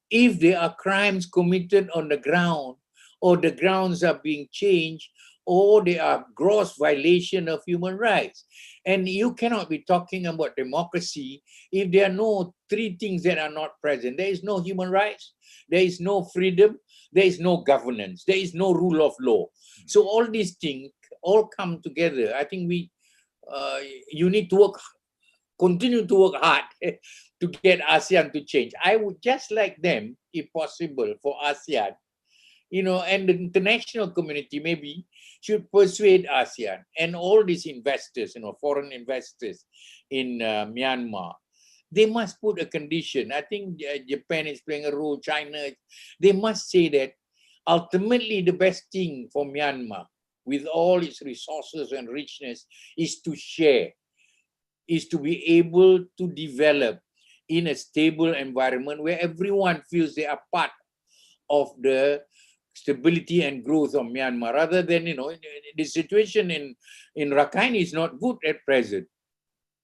if there are crimes committed on the ground, or the grounds are being changed, or there are gross violation of human rights. And you cannot be talking about democracy if there are no three things that are not present. There is no human rights, there is no freedom, there is no governance, there is no rule of law. So all these things all come together. I think you need to continue to work hard to get ASEAN to change. I would just like them, if possible, for ASEAN, and the international community maybe should persuade ASEAN and all these investors, foreign investors in Myanmar. They must put a condition. I think Japan is playing a role, China. They must say that ultimately the best thing for Myanmar, with all its resources and richness, is to share, is to be able to develop in a stable environment where everyone feels they are part of the stability and growth of Myanmar, rather than, the situation in Rakhine is not good at present.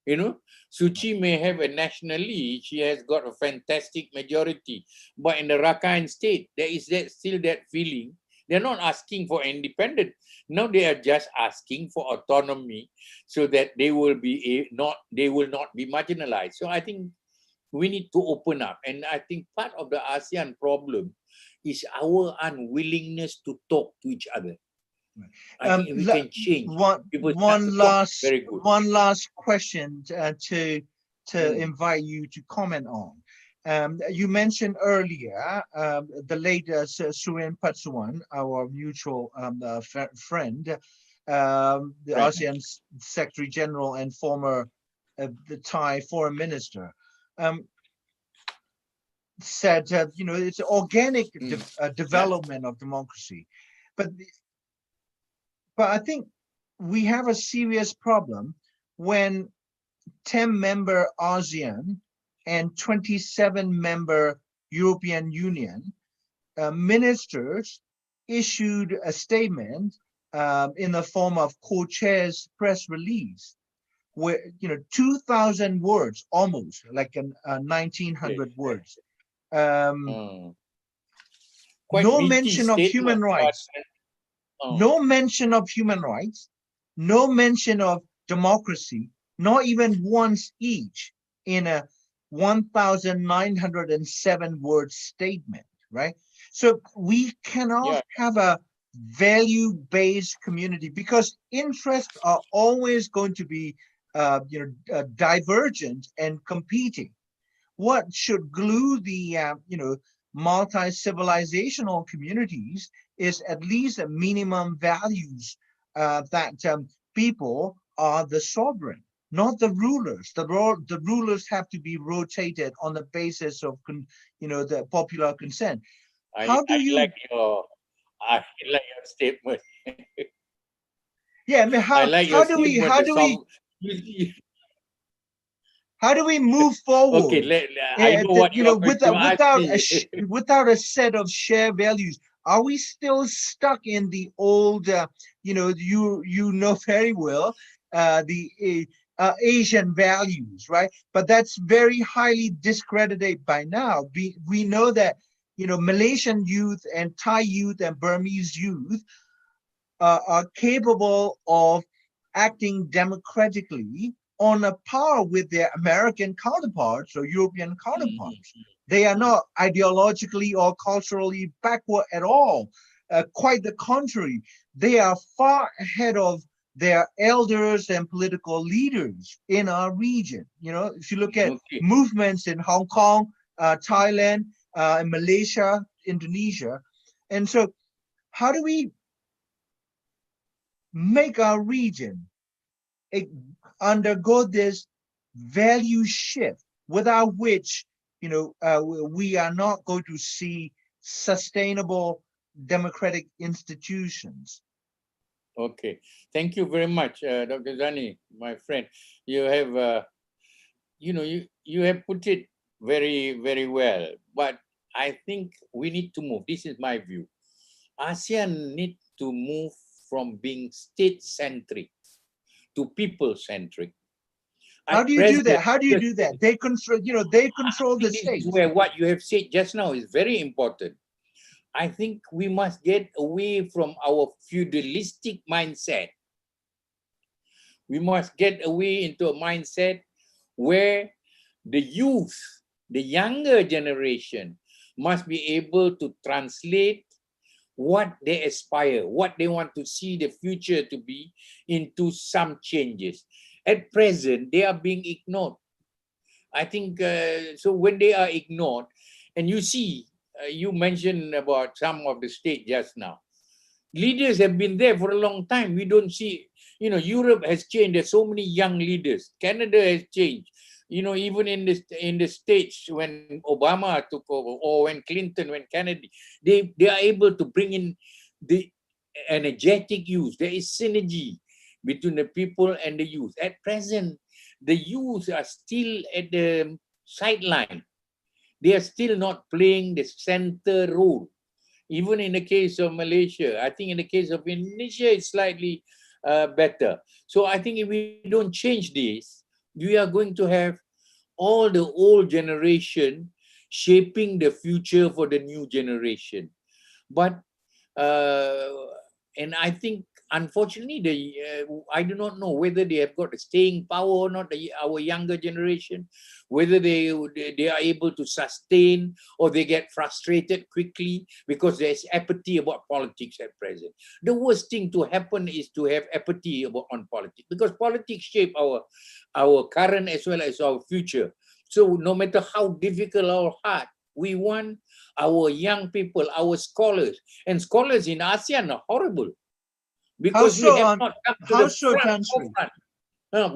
Suu Kyi may have a nationally, she has got a fantastic majority, but in the Rakhine state, there is still that feeling. They're not asking for independence. Now they are just asking for autonomy so that they will not be marginalized. So I think we need to open up. And I think part of the ASEAN problem is our unwillingness to talk to each other. I think if we can change, people start to talk. Very good. One last question to invite you to comment on. You mentioned earlier the late Surin Patsuwan, our mutual friend, the ASEAN Secretary General and former the Thai Foreign Minister, said it's organic development of democracy, but I think we have a serious problem when 10-member ASEAN and 27-member European Union ministers issued a statement in the form of co-chairs press release, where 2,000 words, almost like 1,900 words. No mention of human rights. No mention of human rights, no mention of democracy, not even once each in a 1,907 word statement, right? So we cannot have a value-based community because interests are always going to be divergent and competing. What should glue the multi-civilizational communities is at least a minimum values that people are the sovereign, not the rulers. The rulers have to be rotated on the basis of the popular consent. How do you? I like your statement. Yeah, I mean, how do we move forward? Okay, I know what without a set of shared values. Are we still stuck in the old, you know very well, the Asian values, right? But that's very highly discredited by now. We know that, Malaysian youth and Thai youth and Burmese youth are capable of acting democratically on a par with their American counterparts or European counterparts. They are not ideologically or culturally backward at all. Quite the contrary, they are far ahead of their elders and political leaders in our region. If you look at movements in Hong Kong, Thailand, Malaysia, Indonesia. And so how do we make our region undergo this value shift without which we are not going to see sustainable democratic institutions? Okay, thank you very much, Dr. Zani, my friend. You have you have put it very, very well, but I think we need to move. This is my view. ASEAN need to move from being state-centric to people-centric. How do you do that? How do you do that? They control, they control the state. This is where what you have said just now is very important. I think we must get away from our feudalistic mindset. We must get away into a mindset where the youth, the younger generation, must be able to translate what they aspire, what they want to see the future to be, into some changes. At present, they are being ignored. I think, so when they are ignored, and you see, you mentioned about some of the states just now. Leaders have been there for a long time. We don't see, Europe has changed. There's so many young leaders. Canada has changed. Even in the States, when Obama took over, or when Clinton, when Kennedy, they are able to bring in the energetic youth. There is synergy between the people and the youth. At present, the youth are still at the sideline. They are still not playing the center role. Even in the case of Malaysia, I think in the case of Indonesia, it's slightly better. So I think if we don't change this, we are going to have all the old generation shaping the future for the new generation. But, and I think unfortunately, I do not know whether they have got a staying power or not, our younger generation, whether they are able to sustain or they get frustrated quickly because there's apathy about politics at present. The worst thing to happen is to have apathy on politics, because politics shape our current as well as our future. So no matter how difficult or hard, we want our young people, our scholars, and scholars in ASEAN are horrible, How because we so? have not come to How the so, Tan Sri? forefront.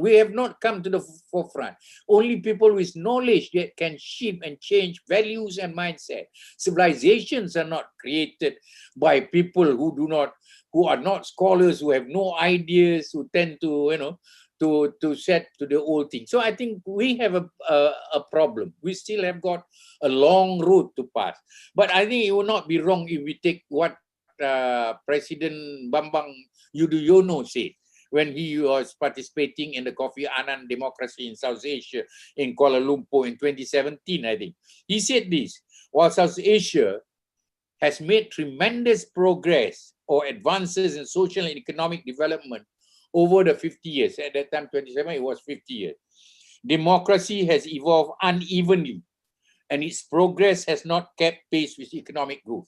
We have not come to the forefront. Only people with knowledge that can shape and change values and mindset. Civilizations are not created by people who are not scholars, who have no ideas, who tend to, to set to the old thing. So I think we have a problem. We still have got a long road to pass. But I think it will not be wrong if we take what President Bambang Yudhoyono said when he was participating in the Kofi Annan Democracy in South Asia in Kuala Lumpur in 2017, I think. He said this: while South Asia has made tremendous progress or advances in social and economic development over the 50 years, at that time, 27, it was 50 years, democracy has evolved unevenly, and its progress has not kept pace with economic growth.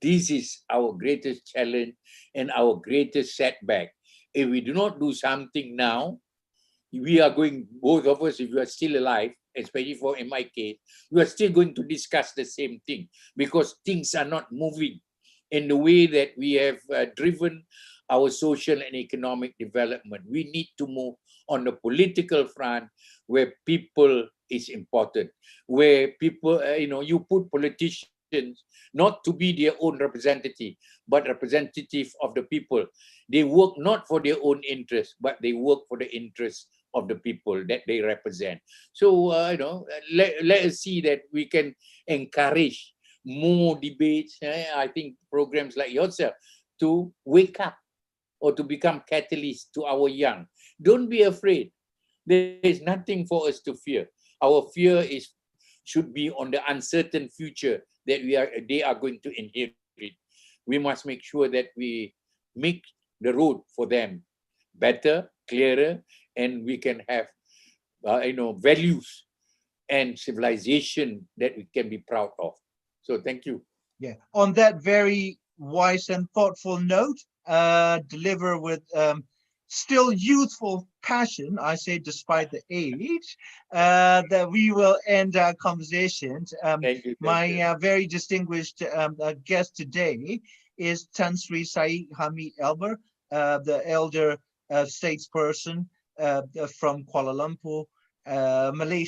This is our greatest challenge and our greatest setback. If we do not do something now, we are going, both of us, if you are still alive, especially for in my case, we are still going to discuss the same thing, because things are not moving in the way that we have driven our social and economic development. We need to move on the political front, where people is important, where people, you put politicians not to be their own representative, but representative of the people. They work not for their own interests, but they work for the interests of the people that they represent. So, let us see that we can encourage more debates. I think programs like yourself to wake up or to become catalysts to our young. Don't be afraid. There is nothing for us to fear. Our fear should be on the uncertain future that they are going to inherit. We must make sure that we make the road for them better, clearer, and we can have values and civilization that we can be proud of. So thank you. Yeah. On that very wise and thoughtful note, deliver with still youthful passion, I say, despite the age, that we will end our conversations. Thank you. My very distinguished guest today is Tan Sri Sayed Hamid Albar, the elder statesperson from Kuala Lumpur, Malaysia.